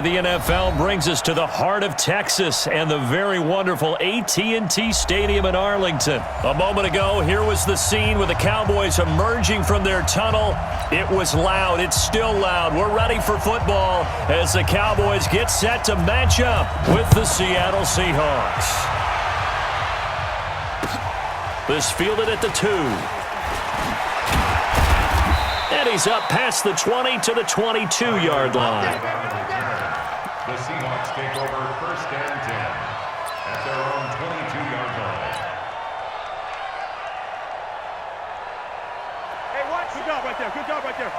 The NFL brings us to the heart of Texas and the very wonderful AT&T Stadium in Arlington. A moment ago, here was the scene with the Cowboys emerging from their tunnel. It was loud. It's still loud. We're ready for football as the Cowboys get set to match up with the Seattle Seahawks. This fielded at the 2. And he's up past the 20 to the 22-yard line. The Seahawks take over 1st and 10 at their own 22-yard line. Hey, watch. Good job right there. Good job right there.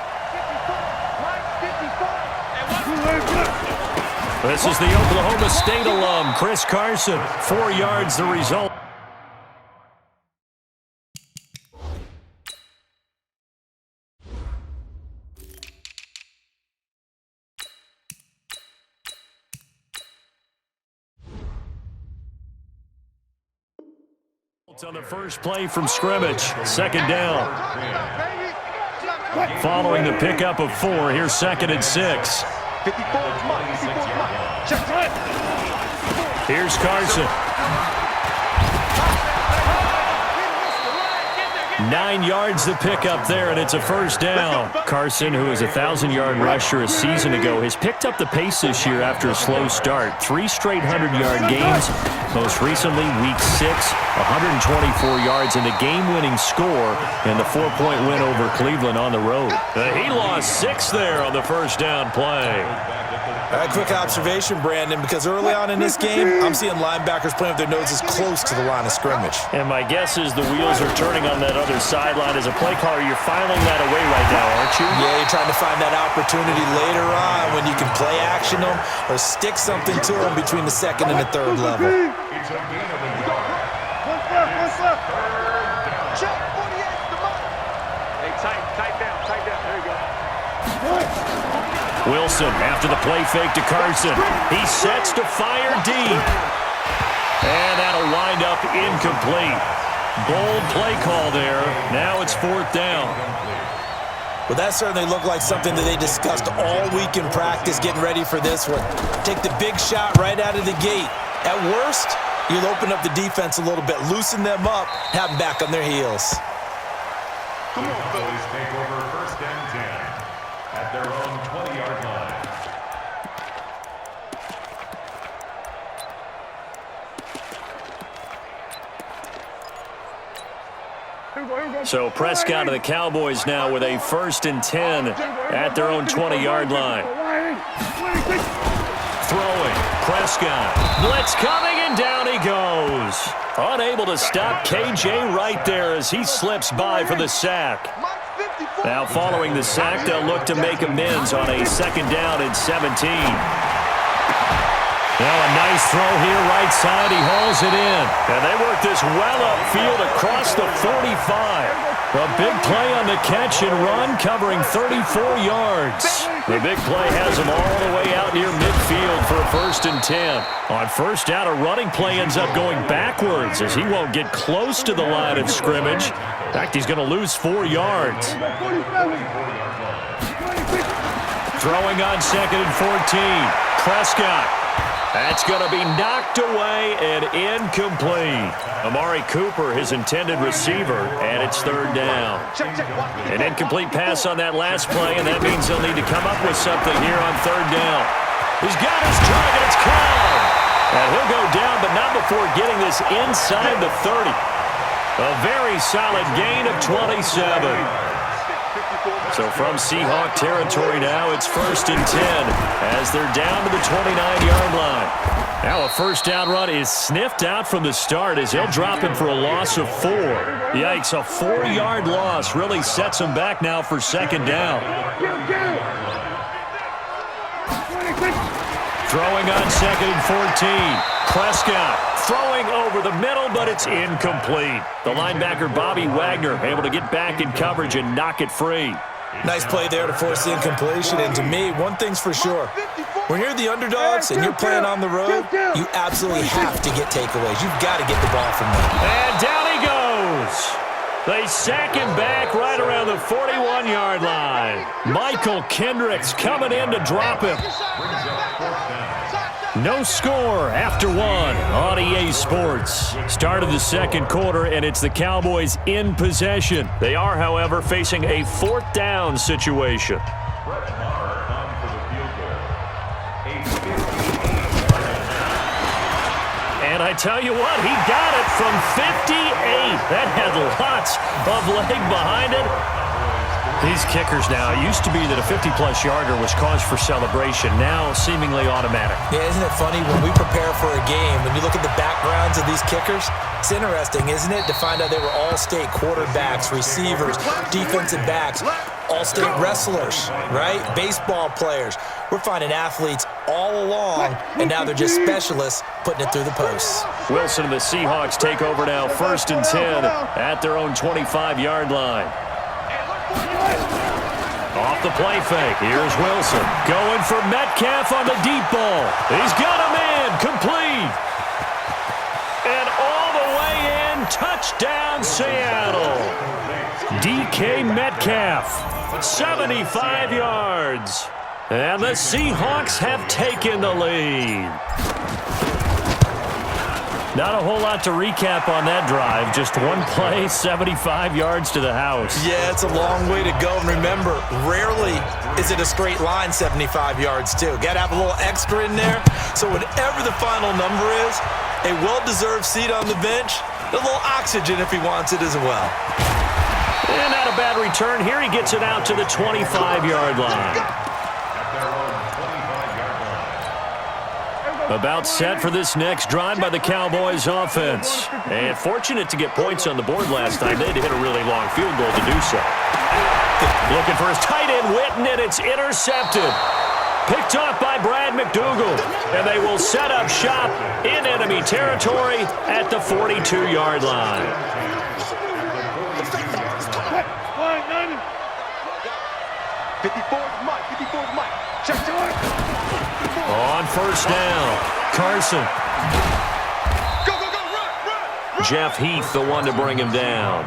55. This is the Oklahoma State alum, Chris Carson. 4 yards the result. On the first play from scrimmage, 2nd down. Following the pickup of 4, here's 2nd and 6. Here's Carson. 9 yards to pick up there, and it's a 1st down. Carson, who was a 1,000-yard rusher a season ago, has picked up the pace this year after a slow start. 3 straight 100-yard games. Most recently, Week 6, 124 yards and a game-winning score in the 4-point win over Cleveland on the road. He lost 6 there on the 1st down play. A quick observation, Brandon, because early on in this game, I'm seeing linebackers playing with their noses close to the line of scrimmage. And my guess is the wheels are turning on that other sideline. As a play caller, you're filing that away right now, aren't you? Yeah, you're trying to find that opportunity later on when you can play action them or stick something to them between the 2nd and the 3rd level. It's a gain of a yard. What's left? Check 48. Hey, tight down. There you go. Wilson, after the play fake to Carson, he sets to fire deep. And that'll wind up incomplete. Bold play call there. Now it's 4th down. Well, that certainly looked like something that they discussed all week in practice getting ready for this one. Take the big shot right out of the gate. At worst, you'll open up the defense a little bit, loosen them up, have them back on their heels. Come on, fellas. Take over 1st and 10 at their own 20-yard line. So Prescott of the Cowboys now with a 1st and 10 at their own 20-yard line. Throwing, Prescott. Blitz coming, and down he goes. Unable to stop KJ right there as he slips by for the sack. Now following the sack, they'll look to make amends on a 2nd down and 17. Now a nice throw here, right side. He hauls it in. And they work this well upfield across the 45. A big play on the catch and run, covering 34 yards. The big play has him all the way out near midfield for a 1st and 10. On 1st down, a running play ends up going backwards as he won't get close to the line of scrimmage. In fact, he's going to lose 4 yards. Throwing on 2nd and 14. Prescott. That's going to be knocked away and incomplete. Amari Cooper, his intended receiver, and it's 3rd down. An incomplete pass on that last play, and that means he'll need to come up with something here on 3rd down. He's got his target. It's caught. And he'll go down, but not before getting this inside the 30. A very solid gain of 27. So from Seahawk territory now, it's 1st and 10 as they're down to the 29-yard line. Now a 1st down run is sniffed out from the start as he'll drop him for a loss of 4. Yikes, a 4-yard loss really sets him back now for 2nd down. Throwing on 2nd and 14. Prescott throwing over the middle, but it's incomplete. The linebacker, Bobby Wagner, able to get back in coverage and knock it free. Nice play there to force the incompletion. And to me, one thing's for sure. When you're the underdogs and you're playing on the road, you absolutely have to get takeaways. You've got to get the ball from them. And down he goes. They sack him back right around the 41-yard line. Michael Kendricks coming in to drop him. No score after one on EA Sports. Start of the second quarter, and it's the Cowboys in possession. They are, however, facing a fourth down situation. And I tell you what, he got it from 58. That had lots of leg behind it. These kickers now, it used to be that a 50-plus yarder was cause for celebration, now seemingly automatic. Yeah, isn't it funny when we prepare for a game, when you look at the backgrounds of these kickers, it's interesting, isn't it, to find out they were all-state quarterbacks, receivers, defensive backs, all-state wrestlers, right? Baseball players. We're finding athletes all along, and now they're just specialists putting it through the posts. Wilson and the Seahawks take over now, 1st and 10 at their own 25-yard line. Off the play fake, here's Wilson. Going for Metcalf on the deep ball. He's got a man, complete. And all the way in, touchdown Seattle. DK Metcalf, 75 yards. And the Seahawks have taken the lead. Not a whole lot to recap on that drive. Just one play, 75 yards to the house. Yeah, it's a long way to go. And remember, rarely is it a straight line 75 yards, too. Got to have a little extra in there. So whatever the final number is, a well-deserved seat on the bench, a little oxygen if he wants it as well. And not a bad return. Here he gets it out to the 25-yard line. About set for this next drive by the Cowboys offense. And fortunate to get points on the board last time. They had to hit a really long field goal to do so. Looking for his tight end, Witten, and it's intercepted. Picked off by Brad McDougal. And they will set up shop in enemy territory at the 42-yard line. On first down, Carson. Go, go, go, run. Jeff Heath, the one to bring him down.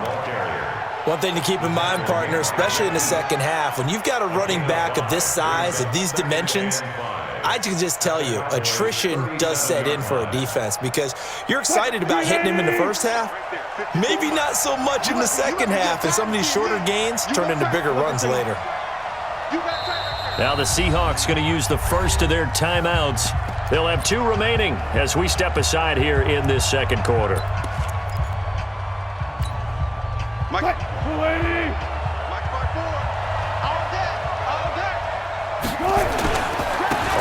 One thing to keep in mind, partner, especially in the second half, when you've got a running back of this size, of these dimensions, I can just tell you, attrition does set in for a defense because you're excited about hitting him in the first half, maybe not so much in the second half, and some of these shorter gains turn into bigger runs later. Now the Seahawks going to use the first of their timeouts. They'll have 2 remaining as we step aside here in this second quarter. Mike.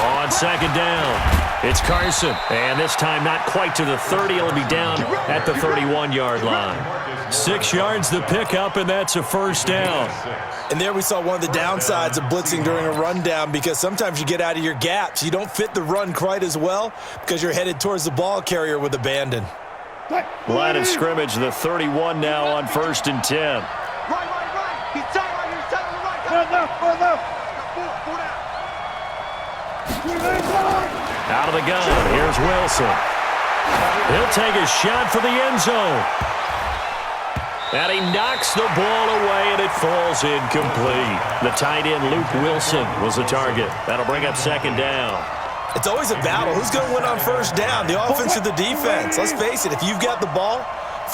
On second down, it's Carson. And this time not quite to the 30. He'll be down at the 31-yard line. 6 yards the pickup, and that's a first down. And there we saw one of the downsides of blitzing during a rundown because sometimes you get out of your gaps. You don't fit the run quite as well because you're headed towards the ball carrier with abandon. Line of scrimmage, the 31 now on 1st and 10. Right. He's tight right here. He's tight on the right. Four left. Out of the gun, here's Wilson. He'll take a shot for the end zone. And he knocks the ball away, and it falls incomplete. The tight end, Luke Wilson, was the target. That'll bring up second down. It's always a battle. Who's going to win on first down, the offense or the defense? Let's face it, if you've got the ball,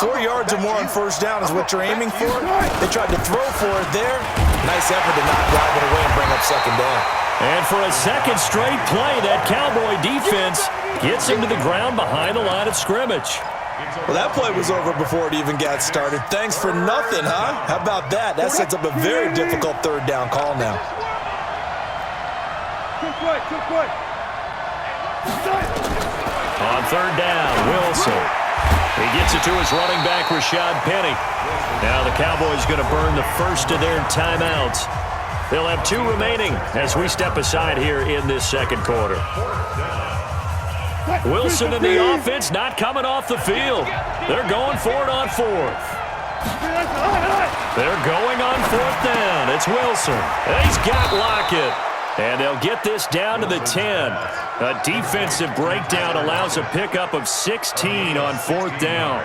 4 yards or more on first down is what you're aiming for. They tried to throw for it there. Nice effort to not drive it away and bring up second down. And for a second straight play, that Cowboy defense gets him to the ground behind the line of scrimmage. Well, that play was over before it even got started. Thanks for nothing, huh? How about that? That sets up a very difficult third down call now. On third down, Wilson. He gets it to his running back, Rashad Penny. Now the Cowboys going to burn the first of their timeouts. They'll have 2 remaining as we step aside here in this second quarter. Wilson and the offense not coming off the field. They're going for it on 4th. They're going on 4th down. It's Wilson. He's got Lockett. And they'll get this down to the 10. A defensive breakdown allows a pickup of 16 on 4th down.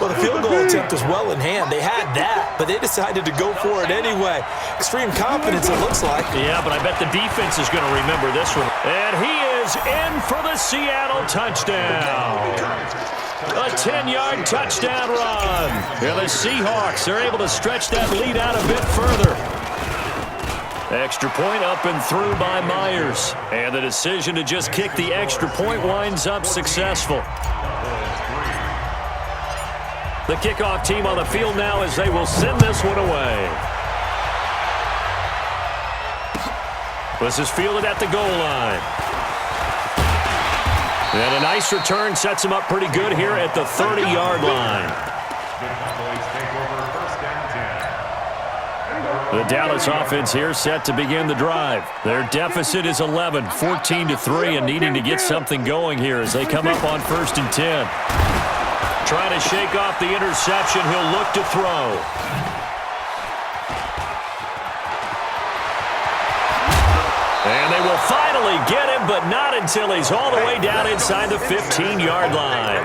Well, the field goal attempt was well in hand. They had that, but they decided to go for it anyway. Extreme confidence, it looks like. Yeah, but I bet the defense is going to remember this one. And he is is in for the Seattle touchdown. A 10-yard touchdown run. And the Seahawks are able to stretch that lead out a bit further. Extra point up and through by Myers. And the decision to just kick the extra point winds up successful. The kickoff team on the field now as they will send this one away. This is fielded at the goal line. And a nice return sets him up pretty good here at the 30-yard line. The Dallas offense here set to begin the drive. Their deficit is 11, 14-3, and needing to get something going here as they come up on 1st and 10. Trying to shake off the interception. He'll look to throw. And they will finally get him, but not until he's all the way down inside the 15-yard line.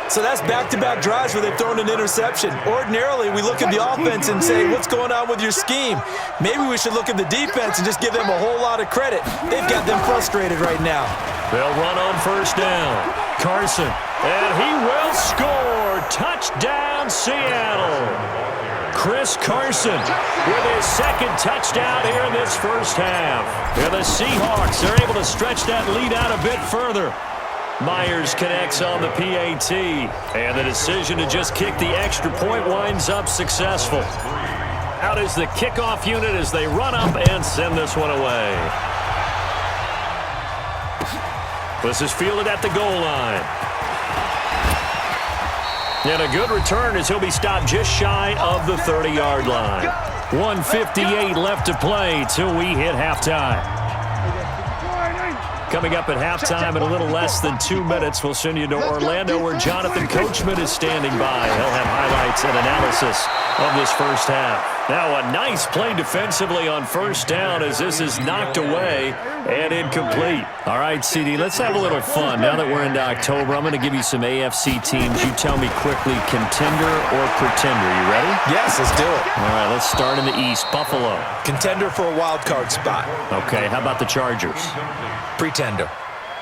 So that's back-to-back drives where they've thrown an interception. Ordinarily, we look at the offense and say, what's going on with your scheme? Maybe we should look at the defense and just give them a whole lot of credit. They've got them frustrated right now. They'll run on 1st down. Carson, and he will score. Touchdown, Seattle. Chris Carson with his 2nd touchdown here in this 1st half. And the Seahawks are able to stretch that lead out a bit further. Myers connects on the PAT. And the decision to just kick the extra point winds up successful. Out is the kickoff unit as they run up and send this one away. This is fielded at the goal line. And a good return as he'll be stopped just shy of the 30-yard line. 1:58 left to play till we hit halftime. Coming up at halftime in a little less than 2 minutes, we'll send you to Orlando where Jonathan Coachman is standing by. He'll have highlights and analysis of this 1st half. Now a nice play defensively on 1st down as this is knocked away and incomplete. All right, CD, let's have a little fun. Now that we're into October, I'm going to give you some AFC teams. You tell me quickly, contender or pretender. You ready? Yes, let's do it. All right, let's start in the East. Buffalo. Contender for a wild card spot. Okay, how about the Chargers? Pretender.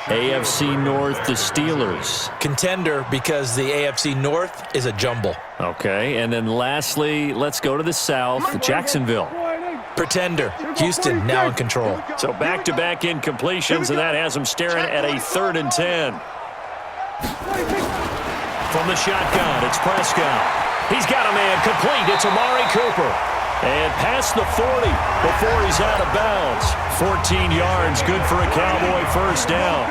AFC North, the Steelers. Contender because the AFC North is a jumble. Okay, and then lastly, let's go to the South, Jacksonville. Pretender. Houston now in control. So back-to-back incompletions, and that has them staring at a 3rd and 10. From the shotgun, it's Prescott. He's got a man complete. It's Amari Cooper. And past the 40 before he's out of bounds. 14 yards, good for a Cowboy 1st down.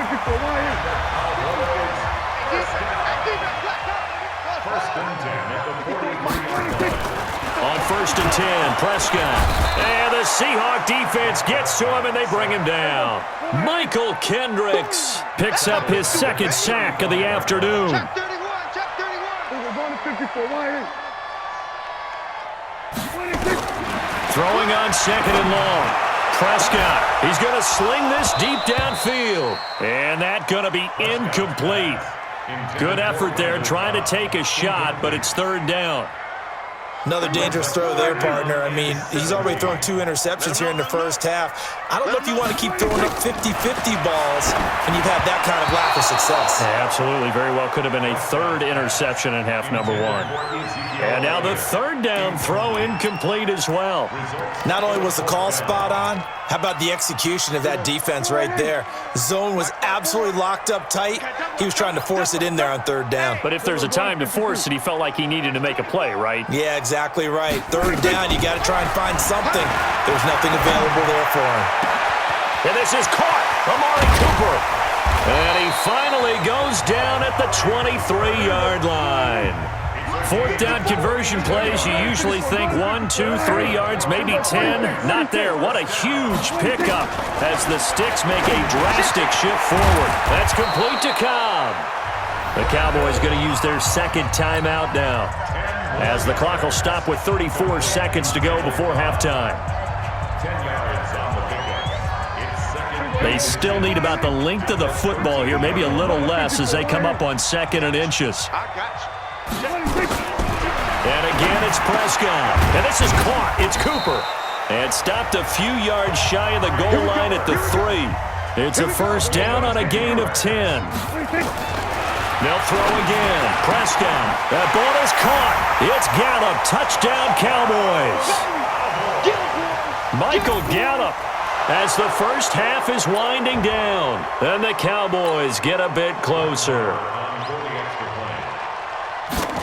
On 1st and 10, Prescott. And the Seahawk defense gets to him, and they bring him down. Michael Kendricks picks up his 2nd sack of the afternoon. Check 31, check 31. We're going to 54, wide. Throwing on 2nd and long. Prescott, he's going to sling this deep downfield. And that's going to be incomplete. Good effort there, trying to take a shot, but it's 3rd down. Another dangerous throw there, partner. I mean, he's already thrown 2 interceptions here in the 1st half. I don't know if you want to keep throwing up 50-50 balls and you've had that kind of lack of success. Yeah, absolutely. Very well could have been a 3rd interception in half number 1. And now the 3rd down throw incomplete as well. Not only was the call spot on, how about the execution of that defense right there? The zone was absolutely locked up tight. He was trying to force it in there on 3rd down. But if there's a time to force it, he felt like he needed to make a play, right? Yeah, exactly right. 3rd down, you got to try and find something. There's nothing available there for him. And this is caught. Amari Cooper. And he finally goes down at the 23-yard line. 4th down conversion plays, you usually think 1, 2, 3 yards, maybe 10. Not there. What a huge pickup as the Sticks make a drastic shift forward. That's complete to Cobb. The Cowboys going to use their 2nd timeout now, as the clock will stop with 34 seconds to go before halftime. They still need about the length of the football here, maybe a little less as they come up on 2nd and inches. And again, it's Prescott. And this is caught. It's Cooper. And stopped a few yards shy of the goal line at the 3. It's a first down on a gain of 10. They'll throw again. Prescott. That ball is caught. It's Gallup. Touchdown, Cowboys. Michael Gallup, as the first half is winding down, and the Cowboys get a bit closer.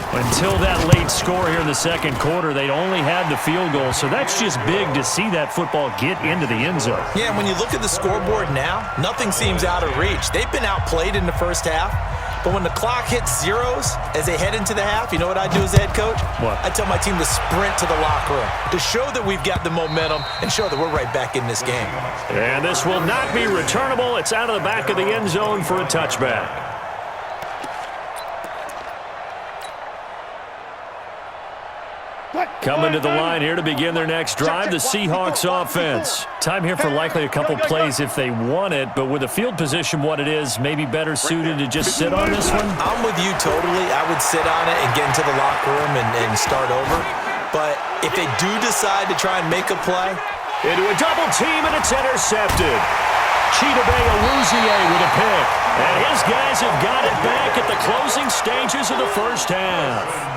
Until that late score here in the second quarter, they'd only had the field goal, so that's just big to see that football get into the end zone. Yeah, when you look at the scoreboard now, nothing seems out of reach. They've been outplayed in the first half, but when the clock hits zeros as they head into the half, you know what I do as a head coach? What? I tell my team to sprint to the locker room to show that we've got the momentum and show that we're right back in this game. And this will not be returnable. It's out of the back of the end zone for a touchback. Coming to the line here to begin their next drive, the Seahawks offense. Time here for likely a couple plays if they want it, but with the field position what it is, maybe better suited to just sit on this one? I'm with you totally. I would sit on it and get into the locker room and start over. But if they do decide to try and make a play. Into a double team, and it's intercepted. Chidobe Awuzie with a pick. And his guys have got it back at the closing stages of the first half.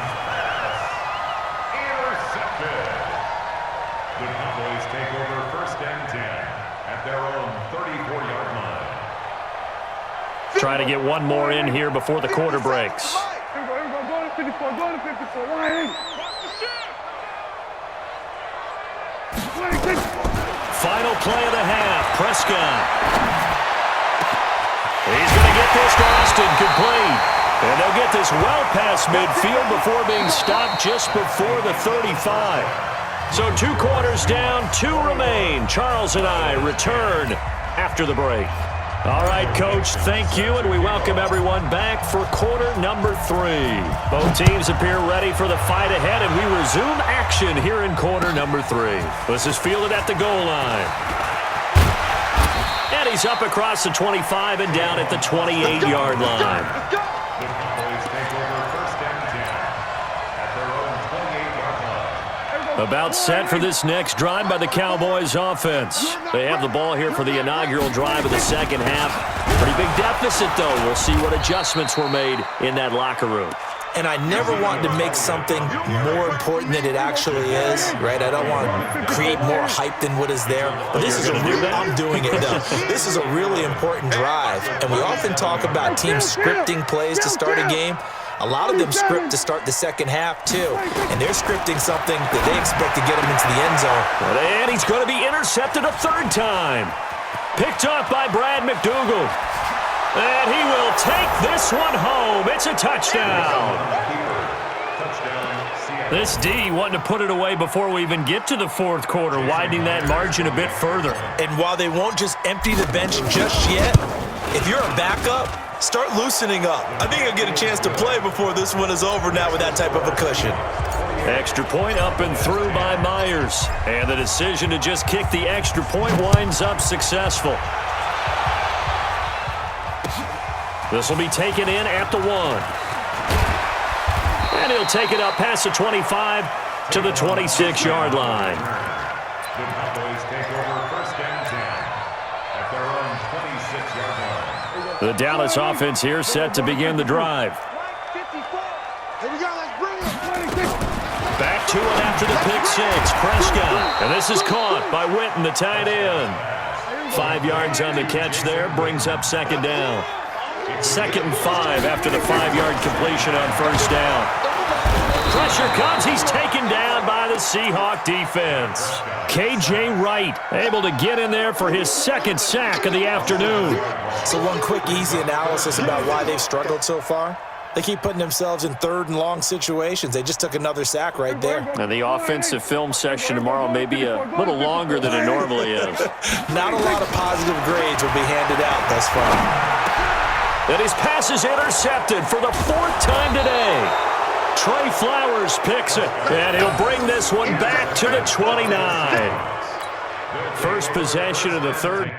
Trying to get one more in here before the quarter breaks. Final play of the half. Prescott. He's going to get this to Austin complete. And they'll get this well past midfield before being stopped just before the 35. So 2 quarters down, 2 remain. Charles and I return after the break. All right, Coach, thank you, and we welcome everyone back for quarter number 3. Both teams appear ready for the fight ahead, and we resume action here in quarter number 3. This is fielded at the goal line. And he's up across the 25 and down at the 28-yard line. About set for this next drive by the Cowboys offense. They have the ball here for the inaugural drive of the second half. Pretty big deficit, though. We'll see what adjustments were made in that locker room. And I never want to make something more important than it actually is, right? I don't want to create more hype than what is there. But this is I'm doing it, though. This is a really important drive. And we often talk about teams scripting plays to start a game. A lot of them script to start the second half, too. And they're scripting something that they expect to get them into the end zone. And he's going to be intercepted a 3rd time. Picked up by Brad McDougal. And he will take this one home. It's a touchdown. This D wanting to put it away before we even get to the 4th quarter, widening that margin a bit further. And while they won't just empty the bench just yet, if you're a backup, start loosening up. I think you'll get a chance to play before this one is over now with that type of a cushion. Extra point up and through by Myers. And the decision to just kick the extra point winds up successful. This will be taken in at the 1. And he'll take it up past the 25 to the 26-yard line. The Cowboys take over 1st and 10 at their own 26-yard line. The Dallas offense here set to begin the drive. Back to it after the pick 6. Prescott. And this is caught by Witten, the tight end. 5 yards on the catch there. Brings up 2nd down. 2nd and 5 after the 5-yard completion on 1st down. Pressure comes. He's taken down by the Seahawk defense. K.J. Wright able to get in there for his 2nd sack of the afternoon. So one quick, easy analysis about why they've struggled so far. They keep putting themselves in 3rd and long situations. They just took another sack right there. And the offensive film session tomorrow may be a little longer than it normally is. Not a lot of positive grades will be handed out thus far. And his pass is intercepted for the 4th time today. Trey Flowers picks it, and he'll bring this one back to the 29. First possession of the 3rd.